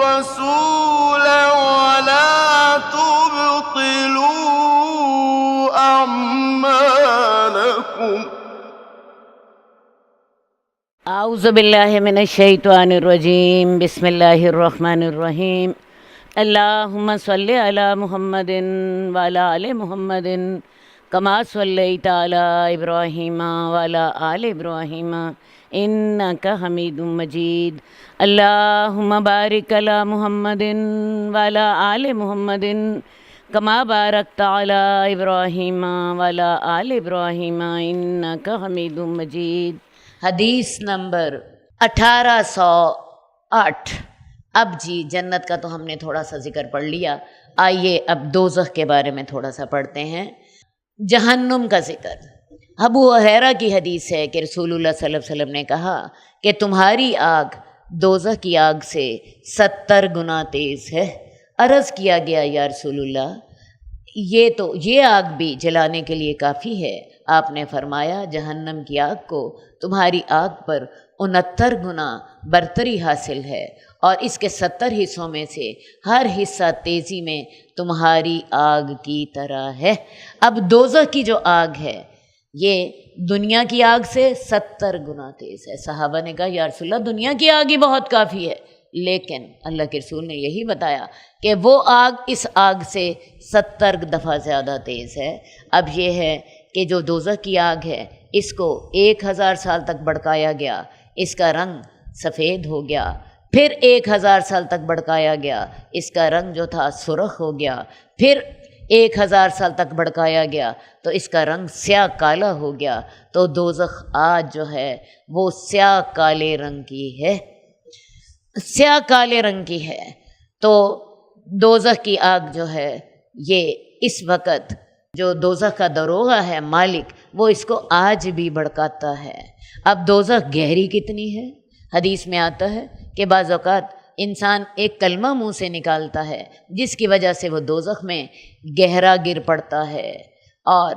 الرسول ولا تبطلوا أعمالكم. اعوذ باللہ من الشیطان الرجیم. بسم اللہ الرحمن الرحیم. اللہم صلی علی محمد وعلی آل محمد کما صلیت علی ابراہیم وعلی آل ابراہیم انک حمید مجید. اللہم بارک علی محمد وعلی آل محمد کما بارکت علی ابراہیم وعلی آل ابراہیم انک حمید مجید. حدیث نمبر 1808. اب جی جنت کا تو ہم نے تھوڑا سا ذکر پڑھ لیا، آئیے اب دوزخ کے بارے میں تھوڑا سا پڑھتے ہیں. جہنم کا ذکر. ابو ہریرہ کی حدیث ہے کہ رسول اللہ صلی اللہ علیہ وسلم نے کہا کہ تمہاری آگ دوزخ کی آگ سے 70 گنا تیز ہے. عرض کیا گیا یا رسول اللہ یہ آگ بھی جلانے کے لیے کافی ہے؟ آپ نے فرمایا جہنم کی آگ کو تمہاری آگ پر 69 گنا برتری حاصل ہے، اور اس کے 70 حصوں میں سے ہر حصہ تیزی میں تمہاری آگ کی طرح ہے. اب دوزخ کی جو آگ ہے یہ دنیا کی آگ سے 70 گنا تیز ہے. صحابہ نے کہا یا رسول اللہ دنیا کی آگ ہی بہت کافی ہے، لیکن اللہ کے رسول نے یہی بتایا کہ وہ آگ اس آگ سے 70 دفعہ زیادہ تیز ہے. اب یہ ہے کہ جو دوزخ کی آگ ہے اس کو 1000 سال تک بھڑکایا گیا، اس کا رنگ سفید ہو گیا. پھر 1000 سال تک بھڑکایا گیا، اس کا رنگ جو تھا سرخ ہو گیا. پھر 1000 سال تک بھڑکایا گیا تو اس کا رنگ سیاہ کالا ہو گیا. تو دوزخ آج جو ہے وہ سیاہ کالے رنگ کی ہے، سیاہ کالے رنگ کی ہے. تو دوزخ کی آگ جو ہے یہ اس وقت جو دوزخ کا دروغہ ہے مالک وہ اس کو آج بھی بھڑکاتا ہے. اب دوزخ گہری کتنی ہے؟ حدیث میں آتا ہے کہ بعض اوقات انسان ایک کلمہ منہ سے نکالتا ہے جس کی وجہ سے وہ دوزخ میں گہرا گر پڑتا ہے اور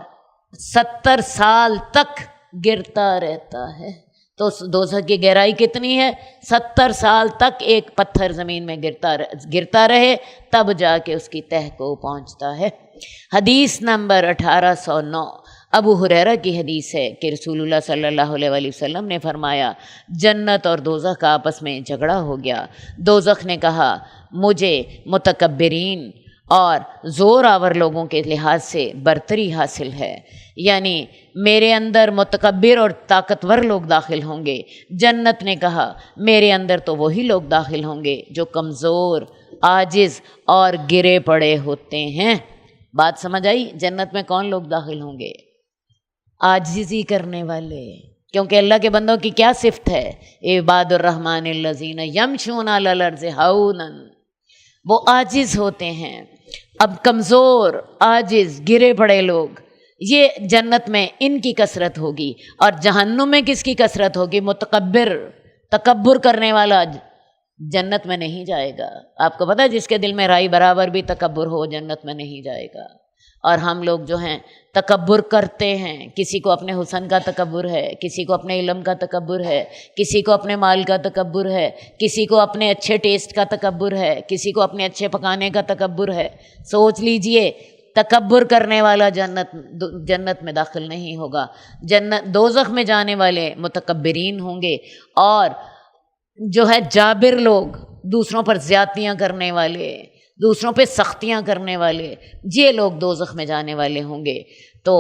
70 سال تک گرتا رہتا ہے. تو دوزخ کی گہرائی کتنی ہے؟ 70 سال تک ایک پتھر زمین میں گرتا رہے تب جا کے اس کی تہہ کو پہنچتا ہے. حدیث نمبر 1809. ابو ہریرہ کی حدیث ہے کہ رسول اللہ صلی اللہ علیہ وآلہ وسلم نے فرمایا جنت اور دوزخ کا آپس میں جھگڑا ہو گیا. دوزخ نے کہا مجھے متکبرین اور زور آور لوگوں کے لحاظ سے برتری حاصل ہے، یعنی میرے اندر متکبر اور طاقتور لوگ داخل ہوں گے. جنت نے کہا میرے اندر تو وہی لوگ داخل ہوں گے جو کمزور، عاجز اور گرے پڑے ہوتے ہیں. بات سمجھ آئی؟ جنت میں کون لوگ داخل ہوں گے؟ عاجزی کرنے والے، کیونکہ اللہ کے بندوں کی کیا صفت ہے؟ عباد الرحمن الذین یمشون علی الارض ہونا، وہ عاجز ہوتے ہیں. اب کمزور، عاجز، گرے پڑے لوگ یہ جنت میں ان کی کثرت ہوگی، اور جہنم میں کس کی کثرت ہوگی؟ متکبر، تکبر کرنے والا جنت میں نہیں جائے گا. آپ کو پتہ ہے جس کے دل میں رائی برابر بھی تکبر ہو جنت میں نہیں جائے گا. اور ہم لوگ جو ہیں تکبر کرتے ہیں، کسی کو اپنے حسن کا تکبر ہے، کسی کو اپنے علم کا تکبر ہے، کسی کو اپنے مال کا تکبر ہے، کسی کو اپنے اچھے ٹیسٹ کا تکبر ہے، کسی کو اپنے اچھے پکانے کا تکبر ہے. سوچ لیجئے تکبر کرنے والا جنت میں داخل نہیں ہوگا. دوزخ میں جانے والے متکبرین ہوں گے، اور جو ہے جابر لوگ، دوسروں پر زیادتیاں کرنے والے، دوسروں پہ سختیاں کرنے والے، یہ لوگ دوزخ میں جانے والے ہوں گے. تو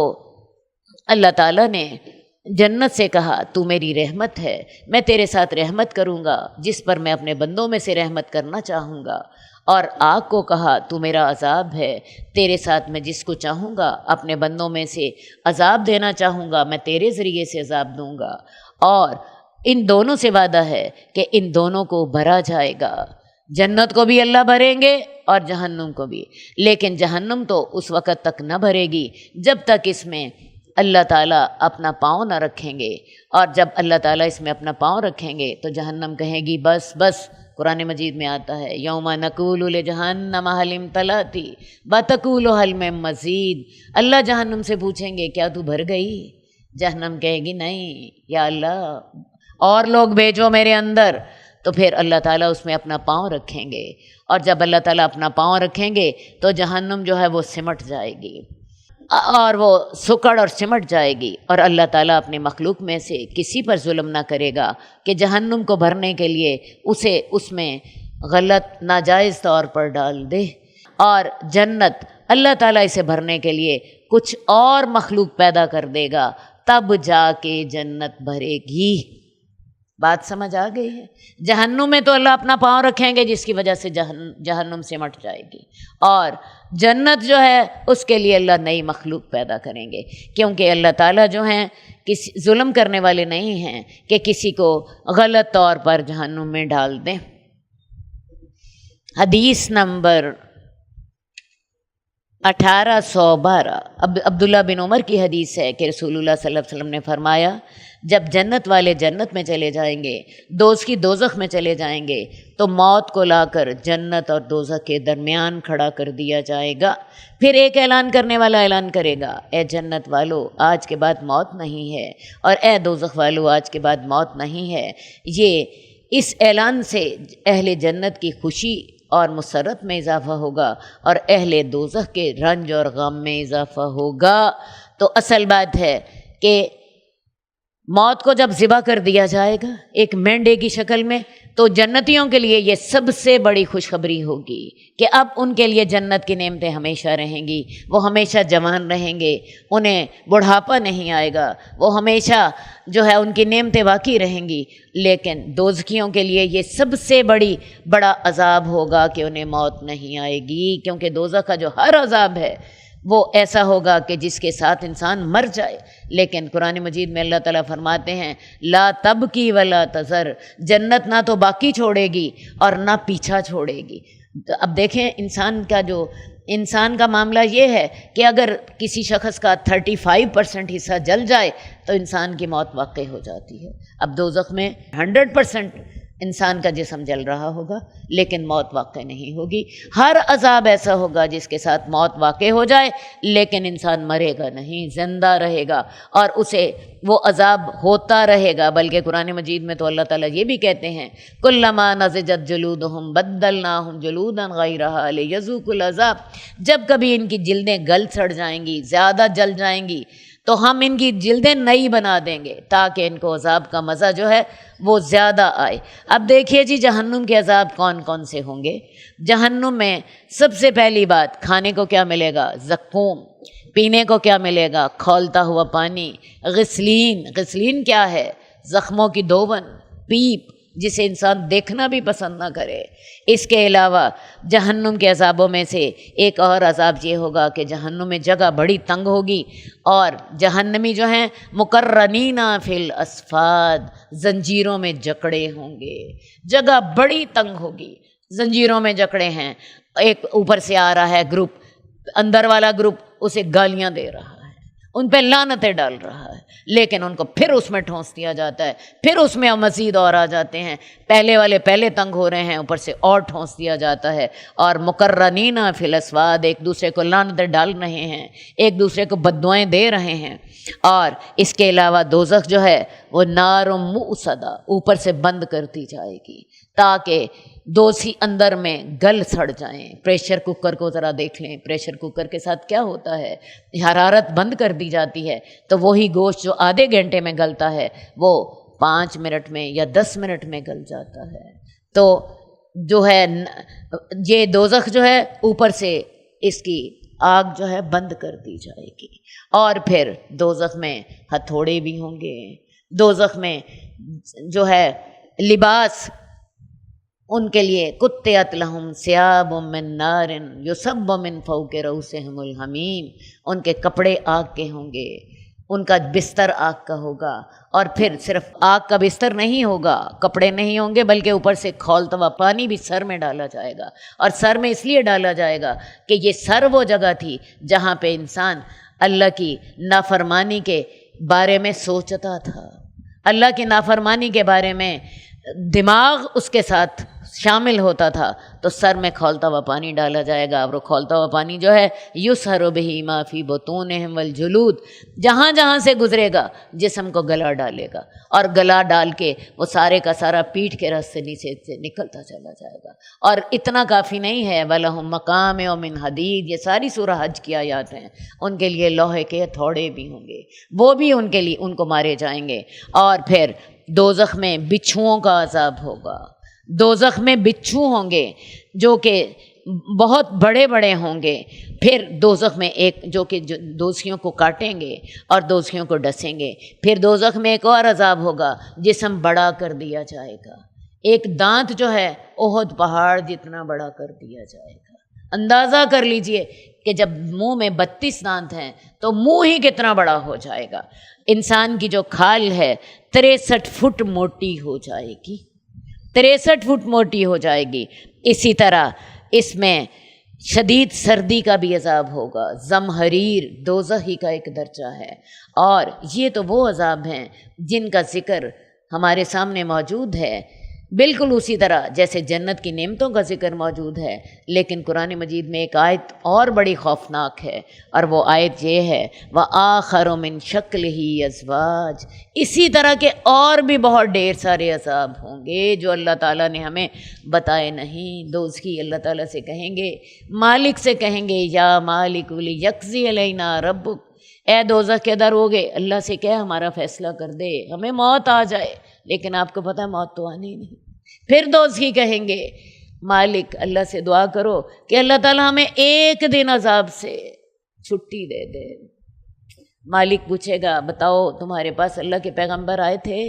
اللہ تعالیٰ نے جنت سے کہا تو میری رحمت ہے، میں تیرے ساتھ رحمت کروں گا جس پر میں اپنے بندوں میں سے رحمت کرنا چاہوں گا. اور آگ کو کہا تو میرا عذاب ہے، تیرے ساتھ میں جس کو چاہوں گا اپنے بندوں میں سے عذاب دینا چاہوں گا میں تیرے ذریعے سے عذاب دوں گا. اور ان دونوں سے وعدہ ہے کہ ان دونوں کو بھرا جائے گا. جنت کو بھی اللہ بھریں گے اور جہنم کو بھی، لیکن جہنم تو اس وقت تک نہ بھرے گی جب تک اس میں اللہ تعالیٰ اپنا پاؤں نہ رکھیں گے. اور جب اللہ تعالیٰ اس میں اپنا پاؤں رکھیں گے تو جہنم کہے گی بس بس. قرآن مجید میں آتا ہے یوم نقول لجہنم حل امتلأتی وتقول حل من مزید. اللہ جہنم سے پوچھیں گے کیا تو بھر گئی؟ جہنم کہے گی نہیں یا اللہ اور لوگ بھیجو میرے اندر. تو پھر اللہ تعالیٰ اس میں اپنا پاؤں رکھیں گے، اور جب اللہ تعالیٰ اپنا پاؤں رکھیں گے تو جہنم جو ہے وہ سمٹ جائے گی، اور وہ سکڑ اور سمٹ جائے گی، اور اللہ تعالیٰ اپنی مخلوق میں سے کسی پر ظلم نہ کرے گا کہ جہنم کو بھرنے کے لیے اسے اس میں غلط ناجائز طور پر ڈال دے، اور جنت اللہ تعالیٰ اسے بھرنے کے لیے کچھ اور مخلوق پیدا کر دے گا، تب جا کے جنت بھرے گی۔ بات سمجھ آ گئی ہے؟ جہنم میں تو اللہ اپنا پاؤں رکھیں گے جس کی وجہ سے جہنم سمٹ جائے گی، اور جنت جو ہے اس کے لیے اللہ نئی مخلوق پیدا کریں گے، کیونکہ اللہ تعالیٰ جو ہیں کسی ظلم کرنے والے نہیں ہیں کہ کسی کو غلط طور پر جہنم میں ڈال دیں۔ حدیث نمبر 1812 عبداللہ بن عمر کی حدیث ہے کہ رسول اللہ صلی اللہ علیہ وسلم نے فرمایا، جب جنت والے جنت میں چلے جائیں گے، دوزخی دوزخ میں چلے جائیں گے، تو موت کو لا کر جنت اور دوزخ کے درمیان کھڑا کر دیا جائے گا۔ پھر ایک اعلان کرنے والا اعلان کرے گا، اے جنت والو آج کے بعد موت نہیں ہے، اور اے دوزخ والو آج کے بعد موت نہیں ہے۔ یہ اس اعلان سے اہل جنت کی خوشی اور مسرت میں اضافہ ہوگا، اور اہل دوزخ کے رنج اور غم میں اضافہ ہوگا۔ تو اصل بات ہے کہ موت کو جب ذبح کر دیا جائے گا ایک مینڈے کی شکل میں، تو جنتیوں کے لیے یہ سب سے بڑی خوشخبری ہوگی کہ اب ان کے لیے جنت کی نعمتیں ہمیشہ رہیں گی، وہ ہمیشہ جوان رہیں گے، انہیں بڑھاپا نہیں آئے گا، وہ ہمیشہ جو ہے ان کی نعمتیں باقی رہیں گی۔ لیکن دوزخیوں کے لیے یہ سب سے بڑا عذاب ہوگا کہ انہیں موت نہیں آئے گی، کیونکہ دوزخ کا جو ہر عذاب ہے وہ ایسا ہوگا کہ جس کے ساتھ انسان مر جائے۔ لیکن قرآن مجید میں اللہ تعالیٰ فرماتے ہیں لا تبکی ولا تذر، جنت نہ تو باقی چھوڑے گی اور نہ پیچھا چھوڑے گی۔ اب دیکھیں انسان کا معاملہ یہ ہے کہ اگر کسی شخص کا 35% حصہ جل جائے تو انسان کی موت واقع ہو جاتی ہے۔ اب دوزخ میں 100% انسان کا جسم جل رہا ہوگا لیکن موت واقع نہیں ہوگی۔ ہر عذاب ایسا ہوگا جس کے ساتھ موت واقع ہو جائے لیکن انسان مرے گا نہیں، زندہ رہے گا اور اسے وہ عذاب ہوتا رہے گا۔ بلکہ قرآن مجید میں تو اللہ تعالیٰ یہ بھی کہتے ہیں کلما نضجت جلودہم بدلناہم جلودا غیرہا لیذوقوا العذاب، جب کبھی ان کی جلدیں گل سڑ جائیں گی، زیادہ جل جائیں گی، تو ہم ان کی جلدیں نئی بنا دیں گے تاکہ ان کو عذاب کا مزہ جو ہے وہ زیادہ آئے۔ اب دیکھیے جی جہنم کے عذاب کون کون سے ہوں گے۔ جہنم میں سب سے پہلی بات کھانے کو کیا ملے گا؟ زقوم۔ پینے کو کیا ملے گا؟ کھولتا ہوا پانی۔ غسلین کیا ہے؟ زخموں کی دوبن، پیپ، جسے انسان دیکھنا بھی پسند نہ کرے۔ اس کے علاوہ جہنم کے عذابوں میں سے ایک اور عذاب یہ ہوگا کہ جہنم میں جگہ بڑی تنگ ہوگی، اور جہنمی جو ہیں مقرنین فی الاصفاد، زنجیروں میں جکڑے ہوں گے۔ جگہ بڑی تنگ ہوگی، زنجیروں میں جکڑے ہیں، ایک اوپر سے آ رہا ہے گروپ، اندر والا گروپ اسے گالیاں دے رہا ہے، ان پہ لعنتیں ڈال رہا ہے، لیکن ان کو پھر اس میں ٹھونس دیا جاتا ہے، پھر اس میں مزید اور آ جاتے ہیں، پہلے والے پہلے تنگ ہو رہے ہیں، اوپر سے اور ٹھونس دیا جاتا ہے، اور مقرنین فی الاسواد، ایک دوسرے کو لعنتیں ڈال رہے ہیں، ایک دوسرے کو بددعائیں دے رہے ہیں۔ اور اس کے علاوہ دوزخ جو ہے وہ نار موصدہ، اوپر سے بند کرتی جائے گی تاکہ دوزخی اندر میں گل سڑ جائیں۔ پریشر کوکر کو ذرا دیکھ لیں، پریشر کوکر کے ساتھ کیا ہوتا ہے، حرارت بند کر دی جاتی ہے تو وہی گوشت جو آدھے گھنٹے میں گلتا ہے وہ 5 منٹ میں یا 10 منٹ میں گل جاتا ہے۔ تو جو ہے یہ دوزخ جو ہے اوپر سے اس کی آگ جو ہے بند کر دی جائے گی، اور پھر دوزخ میں ہتھوڑے بھی ہوں گے۔ دوزخ میں جو ہے لباس ان کے لیے قطعت لہم ثیاب من نار یصب من فوق رؤوسہم الحمیم، ان کے کپڑے آگ کے ہوں گے، ان کا بستر آگ کا ہوگا، اور پھر صرف آگ کا بستر نہیں ہوگا، کپڑے نہیں ہوں گے، بلکہ اوپر سے کھولتا ہوا پانی بھی سر میں ڈالا جائے گا۔ اور سر میں اس لیے ڈالا جائے گا کہ یہ سر وہ جگہ تھی جہاں پہ انسان اللہ کی نافرمانی کے بارے میں سوچتا تھا، اللہ کی نافرمانی کے بارے میں دماغ اس کے ساتھ شامل ہوتا تھا تو سر میں کھولتا ہوا پانی ڈالا جائے گا، اور وہ کھولتا ہوا پانی جو ہے یسحر بہ ما فی بطونہم والجلود، جہاں جہاں سے گزرے گا جسم کو گلا ڈالے گا، اور گلا ڈال کے وہ سارے کا سارا پیٹھ کے رس سے نیچے سے نکلتا چلا جائے گا۔ اور اتنا کافی نہیں ہے، وَلَهُم مَّقَامِعُ مِنْ حَدِيدٍ، یہ ساری سورہ حج کی آیات ہیں، ان کے لیے لوہے کے ہتھوڑے بھی ہوں گے، وہ بھی ان کے لیے ان کو مارے جائیں گے۔ اور پھر دوزخ میں بچھوؤں کا عذاب ہوگا، دوزخ میں بچھو ہوں گے جو کہ بہت بڑے بڑے ہوں گے، پھر دوزخ میں ایک جو کہ دوزخیوں کو کاٹیں گے اور دوزخیوں کو ڈسیں گے، پھر دوزخ میں ایک اور عذاب ہوگا، جسم بڑا کر دیا جائے گا، ایک دانت جو ہے احد پہاڑ جتنا بڑا کر دیا جائے گا۔ اندازہ کر لیجئے کہ جب منہ میں 32 دانت ہیں تو منہ ہی کتنا بڑا ہو جائے گا۔ انسان کی جو کھال ہے 63 فٹ موٹی ہو جائے گی، 63 فٹ موٹی ہو جائے گی۔ اسی طرح اس میں شدید سردی کا بھی عذاب ہوگا، زمہریر دوزخی کا ایک درجہ ہے، اور یہ تو وہ عذاب ہیں جن کا ذکر ہمارے سامنے موجود ہے، بالکل اسی طرح جیسے جنت کی نعمتوں کا ذکر موجود ہے، لیکن قرآن مجید میں ایک آیت اور بڑی خوفناک ہے، اور وہ آیت یہ ہے وَآخَرُ مِن شَكْلِهِ أَزْوَاجٌ، اسی طرح کے اور بھی بہت ڈھیر سارے عذاب ہوں گے جو اللہ تعالیٰ نے ہمیں بتائے نہیں۔ دوزخی اللہ تعالیٰ سے کہیں گے، مالک سے کہیں گے یا مالک لیقضی علینا ربک، اے دوزخ کے در ہوگے، اللہ سے کہہ ہمارا فیصلہ کر دے، ہمیں موت آ جائے، لیکن آپ کو پتہ ہے موت تو آنی نہیں۔ پھر دوزخی کہیں گے مالک اللہ سے دعا کرو کہ اللہ تعالیٰ ہمیں ایک دن عذاب سے چھٹی دے دے۔ مالک پوچھے گا بتاؤ تمہارے پاس اللہ کے پیغمبر آئے تھے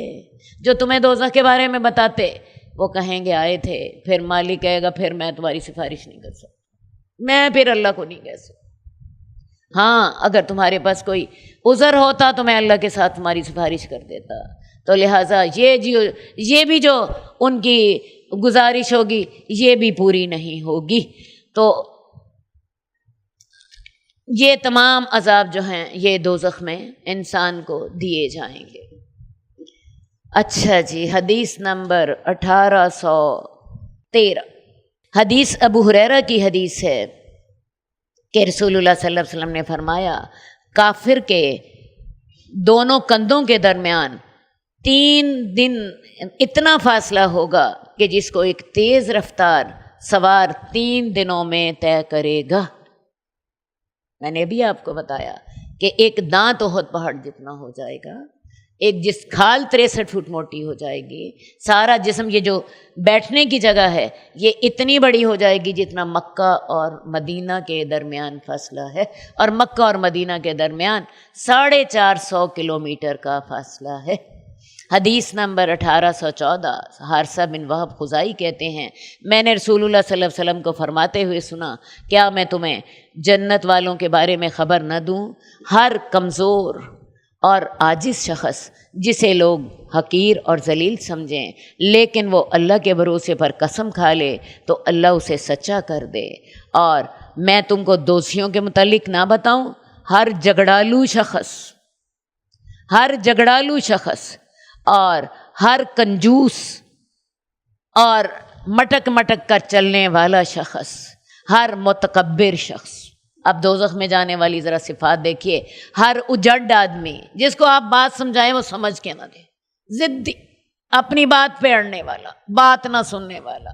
جو تمہیں دوزخ کے بارے میں بتاتے؟ وہ کہیں گے آئے تھے۔ پھر مالک کہے گا پھر میں تمہاری سفارش نہیں کر سکتا، میں پھر اللہ کو نہیں کہہ سکتا، ہاں اگر تمہارے پاس کوئی عذر ہوتا تو میں اللہ کے ساتھ تمہاری سفارش کر دیتا۔ تو لہٰذا یہ بھی جو ان کی گزارش ہوگی یہ بھی پوری نہیں ہوگی۔ تو یہ تمام عذاب جو ہیں یہ دوزخ میں انسان کو دیے جائیں گے۔ اچھا جی، حدیث نمبر 1813، حدیث ابو ہریرہ کی حدیث ہے کہ رسول اللہ صلی اللہ علیہ وسلم نے فرمایا کافر کے دونوں کندھوں کے درمیان 3 دن اتنا فاصلہ ہوگا کہ جس کو ایک تیز رفتار سوار 3 دنوں میں طے کرے گا۔ میں نے بھی آپ کو بتایا کہ ایک دانت احد پہاڑ جتنا ہو جائے گا، ایک جس کھال 63 فٹ موٹی ہو جائے گی، سارا جسم یہ جو بیٹھنے کی جگہ ہے یہ اتنی بڑی ہو جائے گی جتنا مکہ اور مدینہ کے درمیان فاصلہ ہے، اور مکہ اور مدینہ کے درمیان 450 کلومیٹر کا فاصلہ ہے۔ حدیث نمبر 1814، حارثہ بن وہب خزائی کہتے ہیں میں نے رسول اللہ صلی اللہ علیہ وسلم کو فرماتے ہوئے سنا کیا میں تمہیں جنت والوں کے بارے میں خبر نہ دوں؟ ہر کمزور اور عاجز شخص جسے لوگ حقیر اور ذلیل سمجھیں لیکن وہ اللہ کے بھروسے پر قسم کھا لے تو اللہ اسے سچا کر دے۔ اور میں تم کو دوزخیوں کے متعلق نہ بتاؤں؟ ہر جگڑالو شخص اور ہر کنجوس اور مٹک مٹک کر چلنے والا شخص، ہر متکبر شخص۔ اب دوزخ میں جانے والی ذرا صفات دیکھیے، ہر اجڑ آدمی جس کو آپ بات سمجھائیں وہ سمجھ کے نہ دے، ضدی، اپنی بات پہ اڑنے والا، بات نہ سننے والا،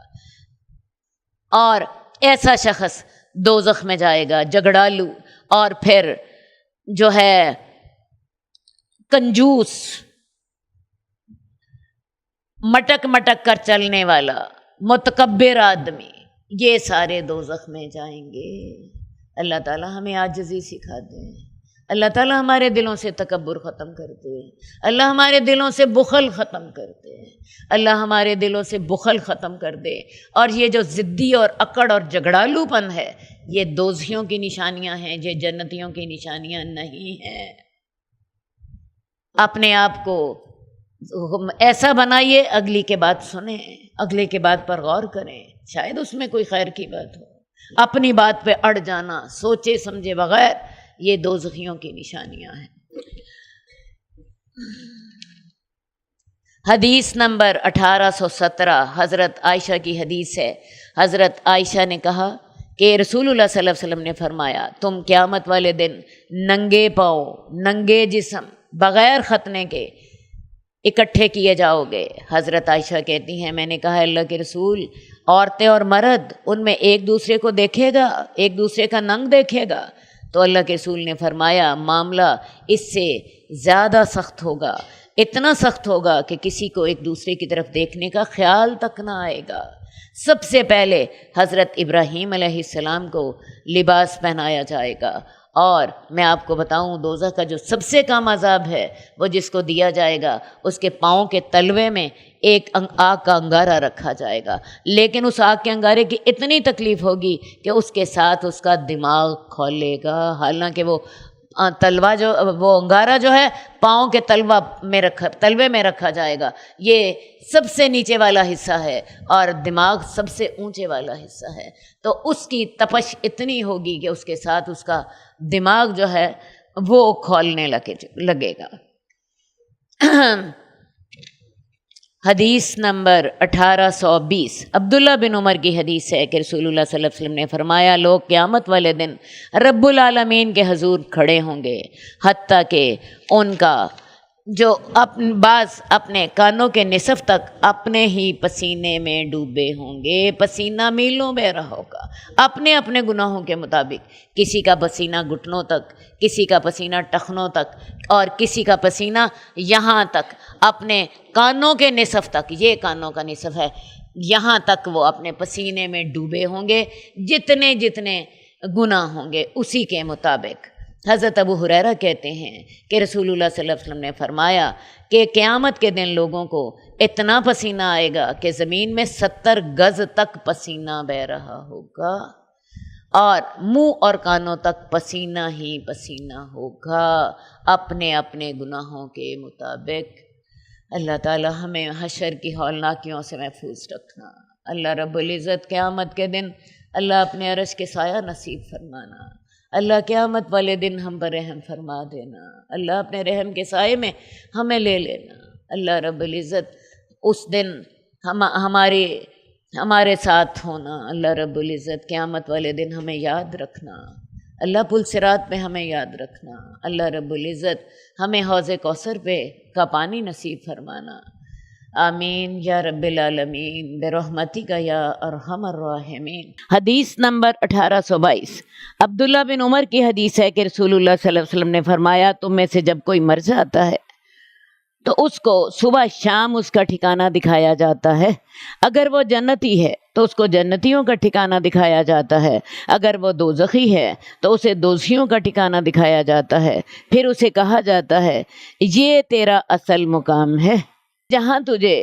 اور ایسا شخص دوزخ میں جائے گا، جگڑالو، اور پھر جو ہے کنجوس، مٹک مٹک کر چلنے والا، متکبر آدمی، یہ سارے دوزخ میں جائیں گے۔ اللہ تعالیٰ ہمیں عاجزی سکھا دے، اللہ تعالیٰ ہمارے دلوں سے تکبر ختم کر دے، اللہ ہمارے دلوں سے بخل ختم کر دے، اللہ ہمارے دلوں سے بخل ختم کر دے۔ اور یہ جو ضدی اور اکڑ اور جگڑالو پن ہے یہ دوزخیوں کی نشانیاں ہیں، یہ جنتیوں کی نشانیاں نہیں ہیں۔ اپنے آپ کو ایسا بنائیے، اگلی کے بات سنیں، اگلے کے بات پر غور کریں، شاید اس میں کوئی خیر کی بات ہو۔ اپنی بات پہ اڑ جانا سوچے سمجھے بغیر یہ دوزخیوں کی نشانیاں ہیں۔ حدیث نمبر 1817 حضرت عائشہ کی حدیث ہے۔ حضرت عائشہ نے کہا کہ رسول اللہ صلی اللہ علیہ وسلم نے فرمایا تم قیامت والے دن ننگے پاؤں ننگے جسم بغیر ختنے کے اکٹھے کیے جاؤ گے۔ حضرت عائشہ کہتی ہیں میں نے کہا اللہ کے رسول عورتیں اور مرد ان میں ایک دوسرے کو دیکھے گا، ایک دوسرے کا ننگ دیکھے گا؟ تو اللہ کے رسول نے فرمایا معاملہ اس سے زیادہ سخت ہوگا، اتنا سخت ہوگا کہ کسی کو ایک دوسرے کی طرف دیکھنے کا خیال تک نہ آئے گا۔ سب سے پہلے حضرت ابراہیم علیہ السلام کو لباس پہنایا جائے گا، اور میں آپ کو بتاؤں دوزخ کا جو سب سے کم عذاب ہے وہ جس کو دیا جائے گا، اس کے پاؤں کے تلوے میں ایک آگ کا انگارہ رکھا جائے گا، لیکن اس آگ کے انگارے کی اتنی تکلیف ہوگی کہ اس کے ساتھ اس کا دماغ کھولے گا، حالانکہ وہ تلوا جو وہ انگارہ جو ہے پاؤں کے تلوے میں رکھا جائے گا، یہ سب سے نیچے والا حصہ ہے اور دماغ سب سے اونچے والا حصہ ہے، تو اس کی تپش اتنی ہوگی کہ اس کے ساتھ اس کا دماغ جو ہے وہ کھولنے لگے گا۔ حدیث نمبر 1820 عبداللہ بن عمر کی حدیث ہے کہ رسول اللہ صلی اللہ علیہ وسلم نے فرمایا لوگ قیامت والے دن رب العالمین کے حضور کھڑے ہوں گے، حتیٰ کہ ان کا جو بعض اپنے کانوں کے نصف تک اپنے ہی پسینے میں ڈوبے ہوں گے، پسینہ میلوں بہہ رہا ہوگا اپنے اپنے گناہوں کے مطابق، کسی کا پسینہ گھٹنوں تک، کسی کا پسینہ ٹخنوں تک، اور کسی کا پسینہ یہاں تک اپنے کانوں کے نصف تک، یہ کانوں کا نصف ہے، یہاں تک وہ اپنے پسینے میں ڈوبے ہوں گے، جتنے جتنے گناہ ہوں گے اسی کے مطابق۔ حضرت ابو ہریرہ کہتے ہیں کہ رسول اللہ صلی اللہ علیہ وسلم نے فرمایا کہ قیامت کے دن لوگوں کو اتنا پسینہ آئے گا کہ زمین میں 70 گز تک پسینہ بہہ رہا ہوگا، اور منہ اور کانوں تک پسینہ ہی پسینہ ہوگا اپنے اپنے گناہوں کے مطابق۔ اللہ تعالی ہمیں حشر کی ہولناکیوں سے محفوظ رکھنا۔ اللہ رب العزت قیامت کے دن اللہ اپنے عرش کے سایہ نصیب فرمانا۔ اللہ قیامت والے دن ہم پر رحم فرما دینا۔ اللہ اپنے رحم کے سائے میں ہمیں لے لینا۔ اللہ رب العزت اس دن ہمارے ساتھ ہونا۔ اللہ رب العزت قیامت والے دن ہمیں یاد رکھنا۔ اللہ پل صراط پہ ہمیں یاد رکھنا۔ اللہ رب العزت ہمیں حوض کوثر پہ کا پانی نصیب فرمانا۔ آمین یا رب العالمین برحمتک یا ارحم الراحمین۔ حدیث نمبر 1822 عبداللہ بن عمر کی حدیث ہے کہ رسول اللہ صلی اللہ علیہ وسلم نے فرمایا تم میں سے جب کوئی مر جاتا ہے تو اس کو صبح شام اس کا ٹھکانہ دکھایا جاتا ہے، اگر وہ جنتی ہے تو اس کو جنتیوں کا ٹھکانہ دکھایا جاتا ہے، اگر وہ دوزخی ہے تو اسے دوزخیوں کا ٹھکانہ دکھایا جاتا ہے، پھر اسے کہا جاتا ہے یہ تیرا اصل مقام ہے جہاں تجھے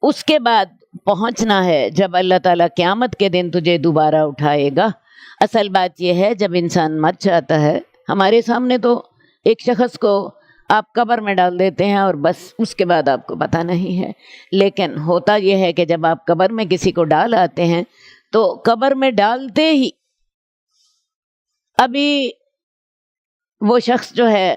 اس کے بعد پہنچنا ہے جب اللہ تعالیٰ قیامت کے دن تجھے دوبارہ اٹھائے گا۔ اصل بات یہ ہے جب انسان مر جاتا ہے، ہمارے سامنے تو ایک شخص کو آپ قبر میں ڈال دیتے ہیں اور بس اس کے بعد آپ کو پتہ نہیں ہے، لیکن ہوتا یہ ہے کہ جب آپ قبر میں کسی کو ڈال آتے ہیں تو قبر میں ڈالتے ہی ابھی وہ شخص جو ہے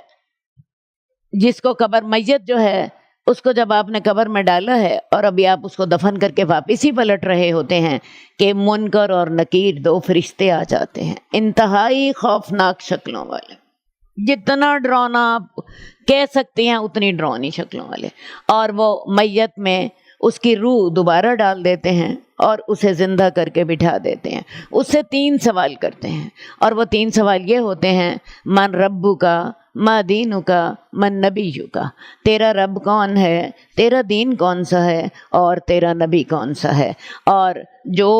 جس کو قبر میت جو ہے اس کو جب آپ نے قبر میں ڈالا ہے اور ابھی آپ اس کو دفن کر کے واپس ہی پلٹ رہے ہوتے ہیں کہ منکر اور نکیر 2 فرشتے آ جاتے ہیں، انتہائی خوفناک شکلوں والے، جتنا ڈراؤنا آپ کہہ سکتے ہیں اتنی ڈراؤنی شکلوں والے، اور وہ میت میں اس کی روح دوبارہ ڈال دیتے ہیں اور اسے زندہ کر کے بٹھا دیتے ہیں، اس سے 3 سوال کرتے ہیں، اور وہ 3 سوال یہ ہوتے ہیں من ربو کا، ما دینو کا، من نبیو کا، تیرا رب کون ہے، تیرا دین کون سا ہے، اور تیرا نبی کون سا ہے۔ اور جو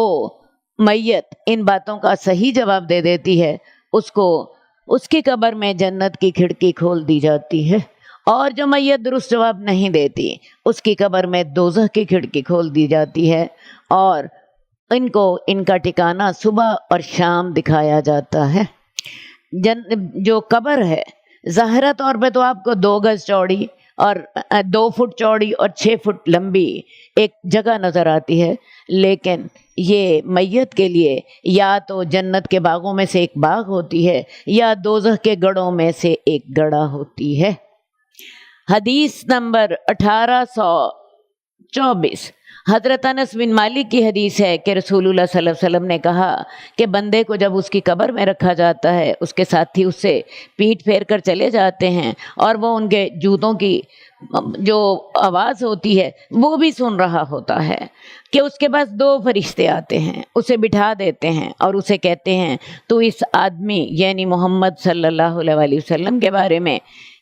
میت ان باتوں کا صحیح جواب دے دیتی ہے اس کو اس کی قبر میں جنت کی کھڑکی کھول دی جاتی ہے، اور جو میت درست جواب نہیں دیتی اس کی قبر میں دوزخ کی کھڑکی کھول دی جاتی ہے، اور ان کو ان کا ٹھکانہ صبح اور شام دکھایا جاتا ہے۔ جو قبر ہے ظاہرہ طور پہ تو آپ کو 2 گز چوڑی اور 2 فٹ چوڑی اور 6 فٹ لمبی ایک جگہ نظر آتی ہے، لیکن یہ میت کے لیے یا تو جنت کے باغوں میں سے ایک باغ ہوتی ہے یا دوزخ کے گڑھوں میں سے ایک گڑھا ہوتی ہے۔ حدیث نمبر 24 حضرت انس بن مالک کی حدیث ہے کہ رسول اللہ صلی اللہ علیہ وسلم نے کہا کہ بندے کو جب اس کی قبر میں رکھا جاتا ہے، اس کے ساتھی اس سے پیٹ پھیر کر چلے جاتے ہیں اور وہ ان کے جوتوں کی جو آواز ہوتی ہے وہ بھی سن رہا ہوتا ہے کہ اس کے پاس 2 فرشتے آتے ہیں، اسے بٹھا دیتے ہیں اور اسے کہتے ہیں تو اس آدمی یعنی محمد صلی اللہ علیہ وسلم کے بارے میں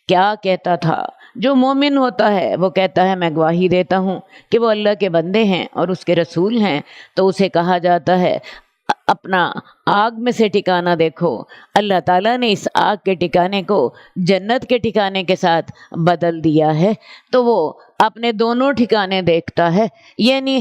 کیا کہتا تھا؟ جو مومن ہوتا ہے وہ کہتا ہے میں گواہی دیتا ہوں کہ وہ اللہ کے بندے ہیں اور اس کے رسول ہیں، تو اسے کہا جاتا ہے اپنا آگ میں سے ٹھکانہ دیکھو، اللہ تعالیٰ نے اس آگ کے ٹھکانے کو جنت کے ٹھکانے کے ساتھ بدل دیا ہے، تو وہ اپنے دونوں ٹھکانے دیکھتا ہے۔ یعنی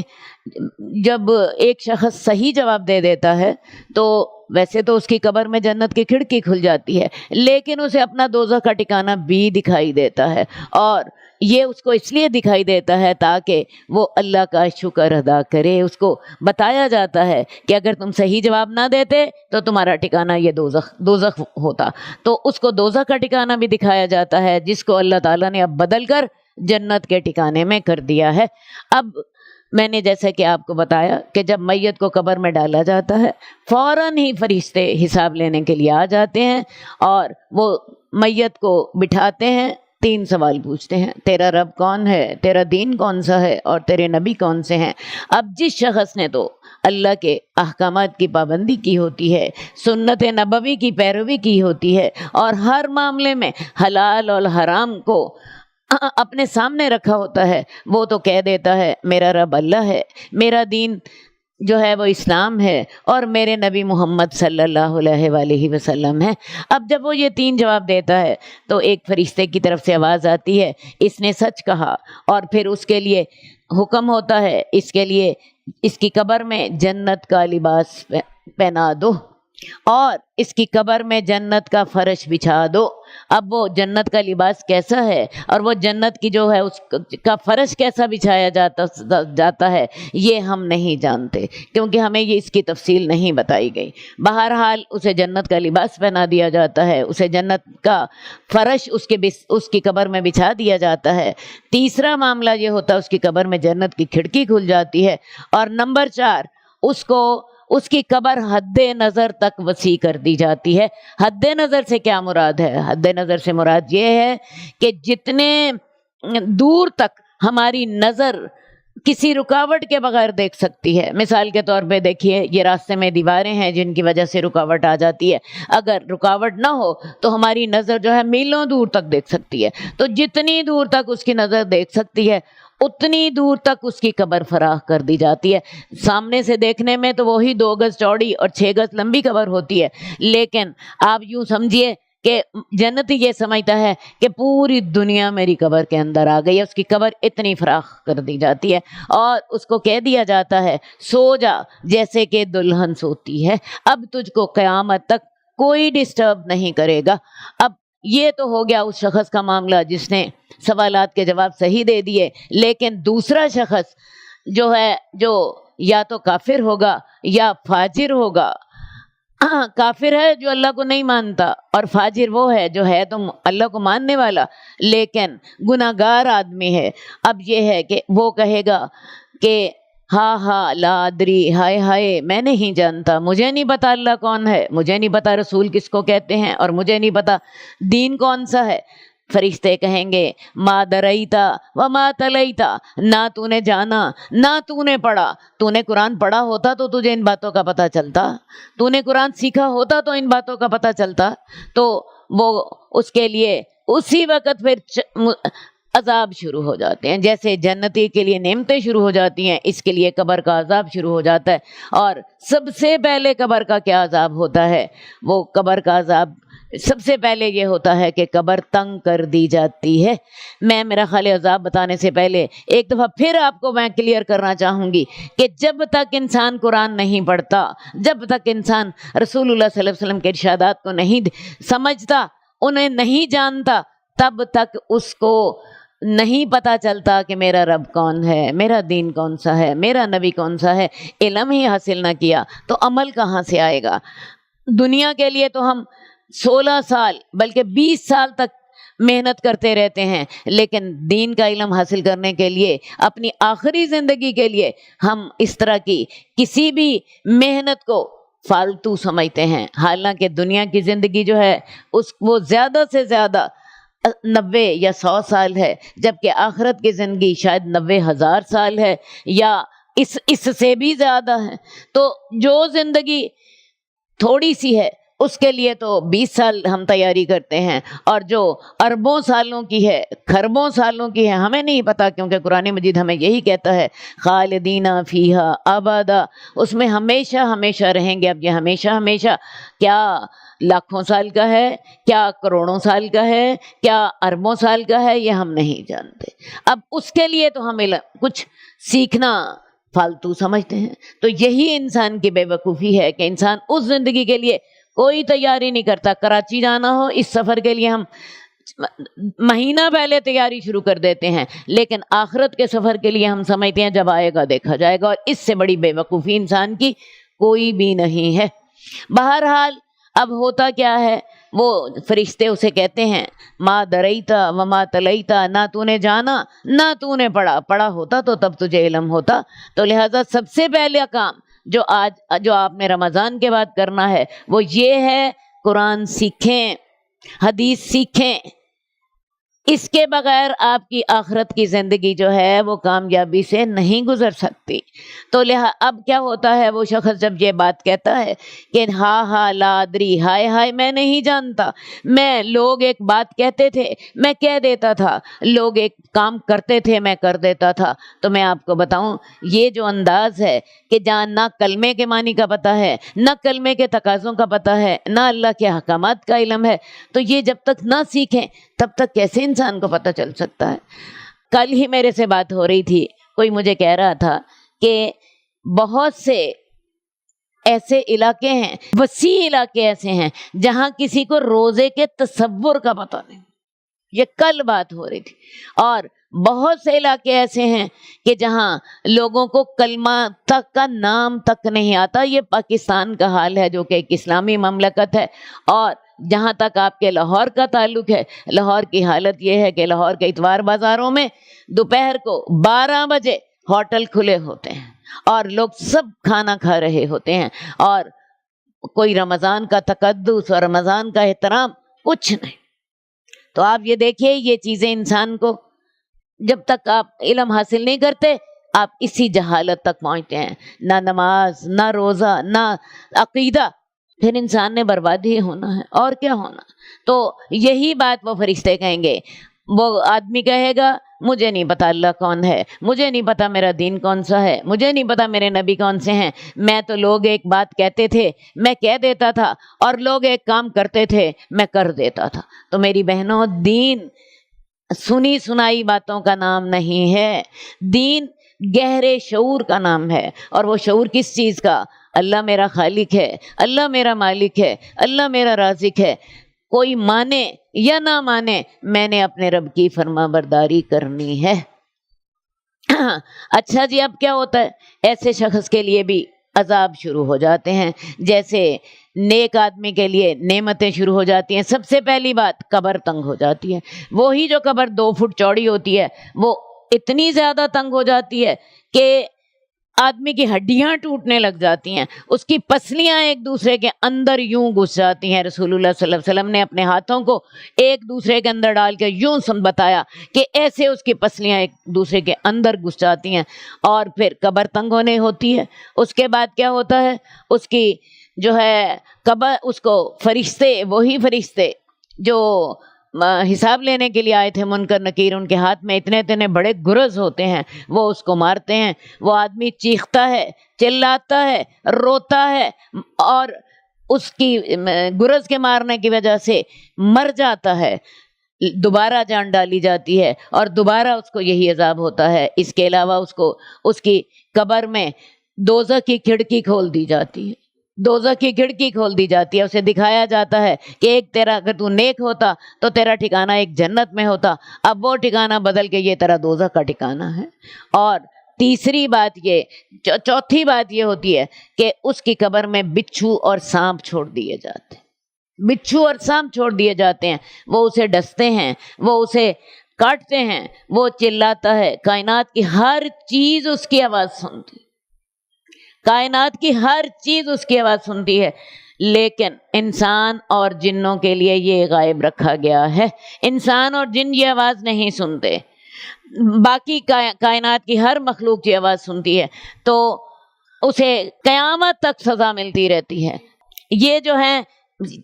جب ایک شخص صحیح جواب دے دیتا ہے تو ویسے تو اس کی قبر میں جنت کی کھڑکی کھل جاتی ہے، لیکن اسے اپنا دوزخ کا ٹھکانہ بھی دکھائی دیتا ہے، اور یہ اس کو اس لیے دکھائی دیتا ہے تاکہ وہ اللہ کا شکر ادا کرے۔ اس کو بتایا جاتا ہے کہ اگر تم صحیح جواب نہ دیتے تو تمہارا ٹھکانہ یہ دوزخ ہوتا، تو اس کو دوزخ کا ٹھکانہ بھی دکھایا جاتا ہے، جس کو اللہ تعالیٰ نے اب بدل کر جنت کے ٹھکانے میں کر دیا ہے۔ اب میں نے جیسا کہ آپ کو بتایا کہ جب میت کو قبر میں ڈالا جاتا ہے فوراً ہی فرشتے حساب لینے کے لیے آ جاتے ہیں اور وہ میت کو بٹھاتے ہیں، 3 سوال پوچھتے ہیں، تیرا رب کون ہے، تیرا دین کون سا ہے اور تیرے نبی کون سے ہیں۔ اب جس شخص نے تو اللہ کے احکامات کی پابندی کی ہوتی ہے، سنت نبوی کی پیروی کی ہوتی ہے اور ہر معاملے میں حلال اور حرام کو اپنے سامنے رکھا ہوتا ہے، وہ تو کہہ دیتا ہے میرا رب اللہ ہے، میرا دین جو ہے وہ اسلام ہے اور میرے نبی محمد صلی اللہ علیہ وآلہ وسلم ہے۔ اب جب وہ یہ 3 جواب دیتا ہے تو ایک فرشتے کی طرف سے آواز آتی ہے اس نے سچ کہا، اور پھر اس کے لیے حکم ہوتا ہے اس کے لیے اس کی قبر میں جنت کا لباس پہنا دو اور اس کی قبر میں جنت کا فرش بچھا دو۔ اب وہ جنت کا لباس کیسا ہے اور وہ جنت کی جو ہے اس کا فرش کیسا بچھایا جاتا ہے یہ ہم نہیں جانتے، کیونکہ ہمیں یہ اس کی تفصیل نہیں بتائی گئی۔ بہرحال اسے جنت کا لباس پہنا دیا جاتا ہے، اسے جنت کا فرش اس کی قبر میں بچھا دیا جاتا ہے۔ تیسرا معاملہ یہ ہوتا ہے اس کی قبر میں جنت کی کھڑکی کھل جاتی ہے، اور نمبر 4 اس کی قبر حد نظر تک وسیع کر دی جاتی ہے۔ حد نظر سے کیا مراد ہے؟ حد نظر سے مراد یہ ہے کہ جتنے دور تک ہماری نظر کسی رکاوٹ کے بغیر دیکھ سکتی ہے۔ مثال کے طور پہ دیکھیے یہ راستے میں دیواریں ہیں جن کی وجہ سے رکاوٹ آ جاتی ہے، اگر رکاوٹ نہ ہو تو ہماری نظر جو ہے میلوں دور تک دیکھ سکتی ہے، تو جتنی دور تک اس کی نظر دیکھ سکتی ہے اتنی دور تک اس کی قبر فراخ کر دی جاتی ہے۔ سامنے سے دیکھنے میں تو وہی 2 گز چوڑی اور 6 گز لمبی قبر ہوتی ہے، لیکن آپ یوں سمجھیے کہ جنتی یہ سمجھتا ہے کہ پوری دنیا میری قبر کے اندر آ گئی ہے، اس کی قبر اتنی فراخ کر دی جاتی ہے اور اس کو کہہ دیا جاتا ہے سو جا جیسے کہ دلہن سوتی ہے، اب تجھ کو قیامت تک کوئی ڈسٹرب نہیں کرے گا۔ اب یہ تو ہو گیا اس شخص کا معاملہ جس نے سوالات کے جواب صحیح دے دیے، لیکن دوسرا شخص جو ہے جو یا تو کافر ہوگا یا فاجر ہوگا۔ کافر ہے جو اللہ کو نہیں مانتا، اور فاجر وہ ہے جو ہے تو اللہ کو ماننے والا لیکن گناہگار آدمی ہے۔ اب یہ ہے کہ وہ کہے گا کہ ہاں لا ادری، ہائے ہائے میں نہیں جانتا، مجھے نہیں پتا اللہ کون ہے، مجھے نہیں پتا رسول کس کو کہتے ہیں، اور مجھے نہیں پتا دین کون سا ہے۔ فرشتے کہیں گے ما دریتا وما تلیتا، نہ تو نے جانا نہ تو نے پڑھا۔ تو نے قرآن پڑھا ہوتا تو تجھے ان باتوں کا پتہ چلتا، تو نے قرآن سیکھا ہوتا تو ان باتوں کا پتہ چلتا۔ تو وہ اس کے لیے اسی وقت پھر عذاب شروع ہو جاتے ہیں، جیسے جنتی کے لیے نعمتیں شروع ہو جاتی ہیں، اس کے لیے قبر کا عذاب شروع ہو جاتا ہے۔ اور سب سے پہلے قبر کا کیا عذاب ہوتا ہے؟ وہ قبر کا عذاب سب سے پہلے یہ ہوتا ہے کہ قبر تنگ کر دی جاتی ہے۔ میں میرا خیال عذاب بتانے سے پہلے ایک دفعہ پھر آپ کو میں کلیئر کرنا چاہوں گی کہ جب تک انسان قرآن نہیں پڑھتا، جب تک انسان رسول اللہ صلی اللہ علیہ وسلم کے ارشادات کو نہیں سمجھتا، انہیں نہیں جانتا، تب تک اس کو نہیں پتا چلتا کہ میرا رب کون ہے، میرا دین کون سا ہے، میرا نبی کون سا ہے۔ علم ہی حاصل نہ کیا تو عمل کہاں سے آئے گا؟ دنیا کے لیے تو ہم 16 سال بلکہ 20 سال تک محنت کرتے رہتے ہیں، لیکن دین کا علم حاصل کرنے کے لیے، اپنی آخری زندگی کے لیے ہم اس طرح کی کسی بھی محنت کو فالتو سمجھتے ہیں، حالانکہ دنیا کی زندگی جو ہے وہ زیادہ سے زیادہ 90 یا 100 سال ہے، جبکہ آخرت کی زندگی شاید 90,000 سال ہے یا اس سے بھی زیادہ ہے۔ تو جو زندگی تھوڑی سی ہے اس کے لیے تو 20 سال ہم تیاری کرتے ہیں، اور جو اربوں سالوں کی ہے، کھربوں سالوں کی ہے، ہمیں نہیں پتہ، کیونکہ قرآن مجید ہمیں یہی کہتا ہے خالدین فیہا ابدا، اس میں ہمیشہ ہمیشہ رہیں گے۔ اب یہ ہمیشہ ہمیشہ کیا لاکھوں سال کا ہے، کیا کروڑوں سال کا ہے، کیا اربوں سال کا ہے، یہ ہم نہیں جانتے۔ اب اس کے لیے تو ہمیں کچھ سیکھنا فالتو سمجھتے ہیں۔ تو یہی انسان کی بے وقوفی ہے کہ انسان اس زندگی کے لیے کوئی تیاری نہیں کرتا۔ کراچی جانا ہو، اس سفر کے لیے ہم مہینہ پہلے تیاری شروع کر دیتے ہیں، لیکن آخرت کے سفر کے لیے ہم سمجھتے ہیں جب آئے گا دیکھا جائے گا، اور اس سے بڑی بے وقوفی انسان کی کوئی بھی نہیں ہے۔ بہرحال اب ہوتا کیا ہے، وہ فرشتے اسے کہتے ہیں ما دریتا وما تلیتا، نہ تو نے جانا نہ تو نے پڑھا ہوتا تو تب تجھے علم ہوتا۔ تو لہٰذا سب سے پہلا کام جو آپ نے رمضان کے بعد کرنا ہے وہ یہ ہے، قرآن سیکھیں، حدیث سیکھیں۔ اس کے بغیر آپ کی آخرت کی زندگی جو ہے وہ کامیابی سے نہیں گزر سکتی۔ تو اب کیا ہوتا ہے، وہ شخص جب یہ بات کہتا ہے کہ ہا لا ادری، ہائے ہائے میں نہیں جانتا، لوگ ایک بات کہتے تھے میں کہہ دیتا تھا، لوگ ایک کام کرتے تھے میں کر دیتا تھا۔ تو میں آپ کو بتاؤں، یہ جو انداز ہے کہ جہاں نہ کلمے کے معنی کا پتہ ہے، نہ کلمے کے تقاضوں کا پتہ ہے، نہ اللہ کے احکامات کا علم ہے، تو یہ جب تک نہ سیکھیں تب تک کیسے انسان کو پتہ چل سکتا ہے؟ کل ہی میرے سے بات ہو رہی تھی، کوئی مجھے کہہ رہا تھا کہ بہت سے ایسے علاقے ہیں، وسیع علاقے ایسے ہیں جہاں کسی کو روزے کے تصور کا پتہ نہیں۔ یہ کل بات ہو رہی تھی۔ اور بہت سے علاقے ایسے ہیں کہ جہاں لوگوں کو کلمہ تک کا نام تک نہیں آتا۔ یہ پاکستان کا حال ہے جو کہ ایک اسلامی مملکت ہے، اور جہاں تک آپ کے لاہور کا تعلق ہے، لاہور کی حالت یہ ہے کہ لاہور کے اتوار بازاروں میں دوپہر کو 12 بجے ہوٹل کھلے ہوتے ہیں اور لوگ سب کھانا کھا رہے ہوتے ہیں، اور کوئی رمضان کا تقدس اور رمضان کا احترام کچھ نہیں۔ تو آپ یہ دیکھیے، یہ چیزیں انسان کو، جب تک آپ علم حاصل نہیں کرتے آپ اسی جہالت تک پہنچتے ہیں، نہ نماز، نہ روزہ، نہ عقیدہ، پھر انسان نے برباد ہی ہونا ہے، اور کیا ہونا۔ تو یہی بات وہ فرشتے کہیں گے۔ وہ آدمی کہے گا مجھے نہیں پتا اللہ کون ہے، مجھے نہیں پتا میرا دین کون سا ہے، مجھے نہیں پتا میرے نبی کون سے ہیں، میں تو لوگ ایک بات کہتے تھے میں کہہ دیتا تھا، اور لوگ ایک کام کرتے تھے میں کر دیتا تھا۔ تو میری بہنوں، دین سنی سنائی باتوں کا نام نہیں ہے، دین گہرے شعور کا نام ہے۔ اور وہ شعور کس چیز کا؟ اللہ میرا خالق ہے، اللہ میرا مالک ہے، اللہ میرا رازق ہے، کوئی مانے یا نہ مانے میں نے اپنے رب کی فرما برداری کرنی ہے۔ اچھا جی، اب کیا ہوتا ہے؟ ایسے شخص کے لیے بھی عذاب شروع ہو جاتے ہیں، جیسے نیک آدمی کے لیے نعمتیں شروع ہو جاتی ہیں۔ سب سے پہلی بات، قبر تنگ ہو جاتی ہے۔ وہی جو قبر 2 فٹ چوڑی ہوتی ہے وہ اتنی زیادہ تنگ ہو جاتی ہے کہ آدمی کی ہڈیاں ٹوٹنے لگ جاتی ہیں، اس کی پسلیاں ایک دوسرے کے اندر یوں گھس جاتی ہیں۔ رسول اللہ صلی اللہ علیہ وسلم نے اپنے ہاتھوں کو ایک دوسرے کے اندر ڈال کے یوں بتایا کہ ایسے اس کی پسلیاں ایک دوسرے کے اندر گھس جاتی ہیں، اور پھر قبر تنگ ہونے ہوتی ہے۔ اس کے بعد کیا ہوتا ہے؟ اس کی جو ہے قبر، اس کو فرشتے، وہی فرشتے جو حساب لینے کے لیے آئے تھے، منکر نکیر، ان کے ہاتھ میں اتنے بڑے گرز ہوتے ہیں، وہ اس کو مارتے ہیں۔ وہ آدمی چیختا ہے، چلاتا ہے، روتا ہے، اور اس کی گرز کے مارنے کی وجہ سے مر جاتا ہے، دوبارہ جان ڈالی جاتی ہے، اور دوبارہ اس کو یہی عذاب ہوتا ہے۔ اس کے علاوہ اس کو اس کی قبر میں دوزخ کی کھڑکی کھول دی جاتی ہے، دوزخ کی کھڑکی کھول دی جاتی ہے۔ اسے دکھایا جاتا ہے کہ ایک تیرا، اگر تو نیک ہوتا تو تیرا ٹھکانہ ایک جنت میں ہوتا، اب وہ ٹھکانہ بدل کے یہ تیرا دوزخ کا ٹھکانہ ہے۔ اور تیسری بات یہ، چوتھی بات یہ ہوتی ہے کہ اس کی قبر میں بچھو اور سانپ چھوڑ دیے جاتے ہیں۔ بچھو اور سانپ چھوڑ دیے جاتے ہیں، وہ اسے ڈستے ہیں، وہ اسے کاٹتے ہیں، وہ چلاتا ہے، کائنات کی ہر چیز اس کی آواز سنتی، کائنات کی ہر چیز اس کی آواز سنتی ہے، لیکن انسان اور جنوں کے لیے یہ غائب رکھا گیا ہے۔ انسان اور جن یہ آواز نہیں سنتے، باقی کائنات کی ہر مخلوق کی آواز سنتی ہے، تو اسے قیامت تک سزا ملتی رہتی ہے۔ یہ جو ہے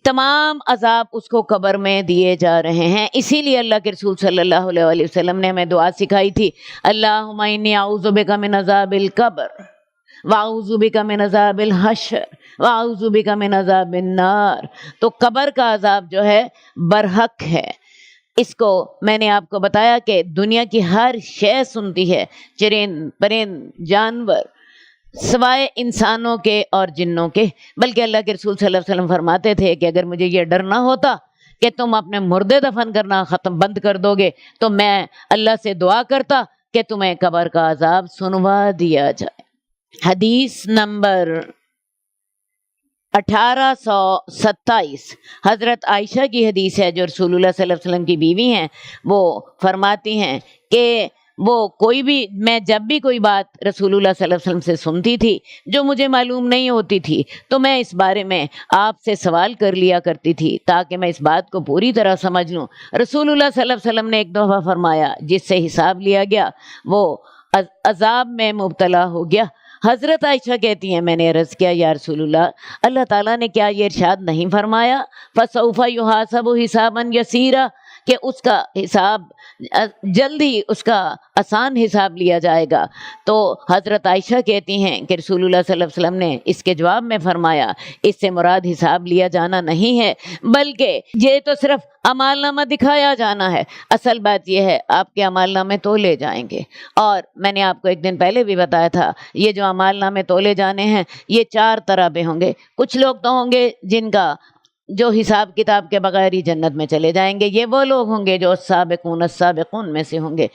تمام عذاب اس کو قبر میں دیے جا رہے ہیں۔ اسی لیے اللہ کے رسول صلی اللہ علیہ وآلہ وسلم نے ہمیں دعا سکھائی تھی، اللہم انی اعوذ بک من عذاب القبر واعوذ بک من عذاب الحشر واعوذ بک من عذاب النار۔ تو قبر کا عذاب جو ہے برحق ہے۔ اس کو میں نے آپ کو بتایا کہ دنیا کی ہر شے سنتی ہے، چرند پرند جانور، سوائے انسانوں کے اور جنوں کے۔ بلکہ اللہ کے رسول صلی اللہ علیہ وسلم فرماتے تھے کہ اگر مجھے یہ ڈر نہ ہوتا کہ تم اپنے مردے دفن کرنا بند کر دو گے، تو میں اللہ سے دعا کرتا کہ تمہیں قبر کا عذاب سنوا دیا جائے۔ حدیث نمبر 1827 حضرت عائشہ کی حدیث ہے، جو رسول اللہ صلی اللہ علیہ وسلم کی بیوی ہیں۔ وہ فرماتی ہیں کہ میں جب بھی کوئی بات رسول اللہ صلی اللہ علیہ وسلم سے سنتی تھی جو مجھے معلوم نہیں ہوتی تھی، تو میں اس بارے میں آپ سے سوال کر لیا کرتی تھی تاکہ میں اس بات کو پوری طرح سمجھ لوں۔ رسول اللہ صلی اللہ علیہ وسلم نے ایک دفعہ فرمایا، جس سے حساب لیا گیا وہ عذاب میں مبتلا ہو گیا۔ حضرت عائشہ کہتی ہیں، میں نے عرض کیا، یا رسول اللہ تعالیٰ نے کیا یہ ارشاد نہیں فرمایا فَسَوْفَ يُحَاسَبُ حِسَابًا يَسِيرًا، کہ اس کا حساب جلد ہی اس کا آسان حساب لیا جائے گا؟ تو حضرت عائشہ کہتی ہیں کہ رسول اللہ صلی اللہ علیہ وسلم نے اس کے جواب میں فرمایا، اس سے مراد حساب لیا جانا نہیں ہے، بلکہ یہ تو صرف اعمال نامہ دکھایا جانا ہے۔ اصل بات یہ ہے، آپ کے اعمال نامے تولے جائیں گے۔ اور میں نے آپ کو ایک دن پہلے بھی بتایا تھا، یہ جو اعمال نامے تولے جانے ہیں یہ 4 طرح پہ ہوں گے۔ کچھ لوگ تو ہوں گے جن کا جو حساب کتاب کے بغیر ہی جنت میں چلے جائیں گے، یہ وہ لوگ ہوں گے جو السابقون میں سے ہوں گے۔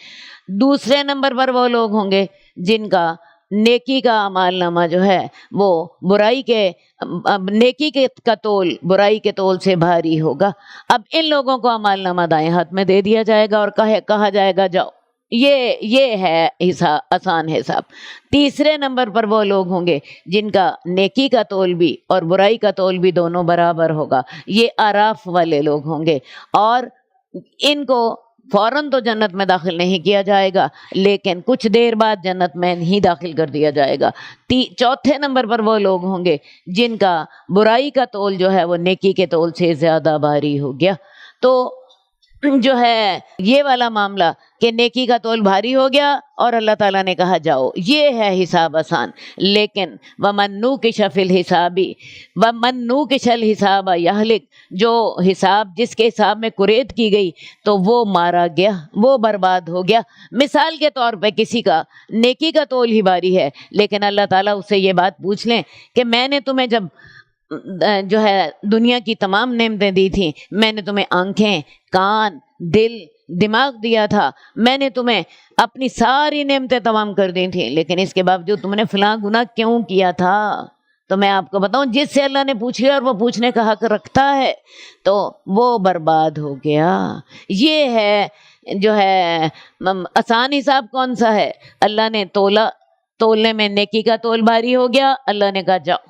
دوسرے نمبر پر وہ لوگ ہوں گے جن کا نیکی کا اعمال نامہ جو ہے وہ نیکی کا تول برائی کے تول سے بھاری ہوگا۔ اب ان لوگوں کو اعمال نامہ دائیں ہاتھ میں دے دیا جائے گا اور کہا جائے گا جاؤ، یہ ہے آسان حساب۔ تیسرے نمبر پر وہ لوگ ہوں گے جن کا نیکی کا تول بھی اور برائی کا تول بھی دونوں برابر ہوگا، یہ اعراف والے لوگ ہوں گے، اور ان کو فوراً تو جنت میں داخل نہیں کیا جائے گا، لیکن کچھ دیر بعد جنت میں ہی داخل کر دیا جائے گا۔ چوتھے نمبر پر وہ لوگ ہوں گے جن کا برائی کا تول جو ہے وہ نیکی کے تول سے زیادہ بھاری ہو گیا۔ تو جو ہے یہ والا معاملہ کہ نیکی کا تول بھاری ہو گیا اور اللہ تعالیٰ نے کہا جاؤ، یہ ہے حساب آسان۔ لیکن وَمَن نُوقِشَ فِی الْحِسَابِ وَمَن نُوقِشَ الْحِسَابَ یہلک، جو جس کے حساب میں کریت کی گئی تو وہ مارا گیا، وہ برباد ہو گیا۔ مثال کے طور پہ کسی کا نیکی کا تول ہی بھاری ہے، لیکن اللہ تعالیٰ اس سے یہ بات پوچھ لیں کہ میں نے تمہیں جب جو ہے دنیا کی تمام نعمتیں دی تھیں، میں نے تمہیں آنکھیں، کان، دل، دماغ دیا تھا، میں نے تمہیں اپنی ساری نعمتیں تمام کر دی تھیں، لیکن اس کے باوجود تم نے فلاں گناہ کیوں کیا تھا؟ تو میں آپ کو بتاؤں، جس سے اللہ نے پوچھ لیا اور وہ پوچھنے کا حق رکھتا ہے تو وہ برباد ہو گیا۔ یہ ہے جو ہے آسان حساب کون سا ہے؟ اللہ نے تولنے میں نیکی کا تول بھاری ہو گیا، اللہ نے کہا جاؤ،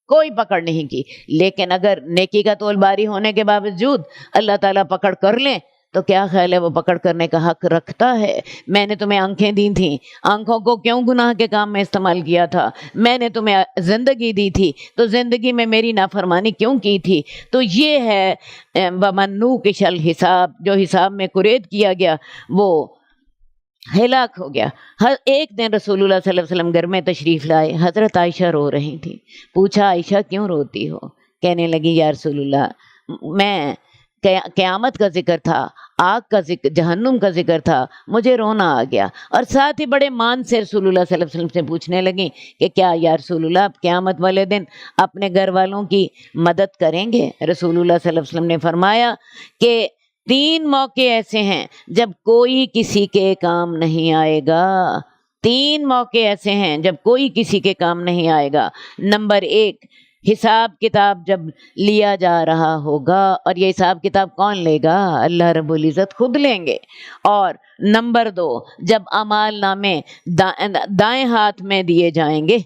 کوئی پکڑ نہیں کی۔ لیکن اگر نیکی کا تول بھاری ہونے کے باوجود اللہ تعالیٰ پکڑ کر لیں تو کیا خیال ہے وہ پکڑ کرنے کا حق رکھتا ہے؟ میں نے تمہیں آنکھیں دی تھیں، آنکھوں کو کیوں گناہ کے کام میں استعمال کیا تھا؟ میں نے تمہیں زندگی دی تھی تو زندگی میں میری نافرمانی کیوں کی تھی؟ تو یہ ہے وَمَن نُوقِشَ الْحِسَابَ، جو حساب میں کریت کیا گیا وہ ہلاک ہو گیا۔ ایک دن رسول اللہ صلی اللہ علیہ وسلم گھر میں تشریف لائے، حضرت عائشہ رو رہی تھی۔ پوچھا عائشہ کیوں روتی ہو؟ کہنے لگی یا رسول اللہ، میں قیامت کا ذکر تھا، آگ کا ذکر، جہنم کا ذکر تھا، مجھے رونا آ گیا۔ اور ساتھ ہی بڑے مان سے رسول اللہ صلی اللہ علیہ وسلم سے پوچھنے لگیں کہ کیا یا رسول اللہ آپ قیامت والے دن اپنے گھر والوں کی مدد کریں گے؟ رسول اللہ صلی اللہ علیہ وسلم نے فرمایا کہ 3 موقع ایسے ہیں جب کوئی کسی کے کام نہیں آئے گا۔ 3 موقع ایسے ہیں جب کوئی کسی کے کام نہیں آئے گا۔ نمبر 1، حساب کتاب جب لیا جا رہا ہوگا، اور یہ حساب کتاب کون لے گا؟ اللہ رب العزت خود لیں گے۔ اور نمبر 2، جب اعمال نامے دائیں ہاتھ میں دیے جائیں گے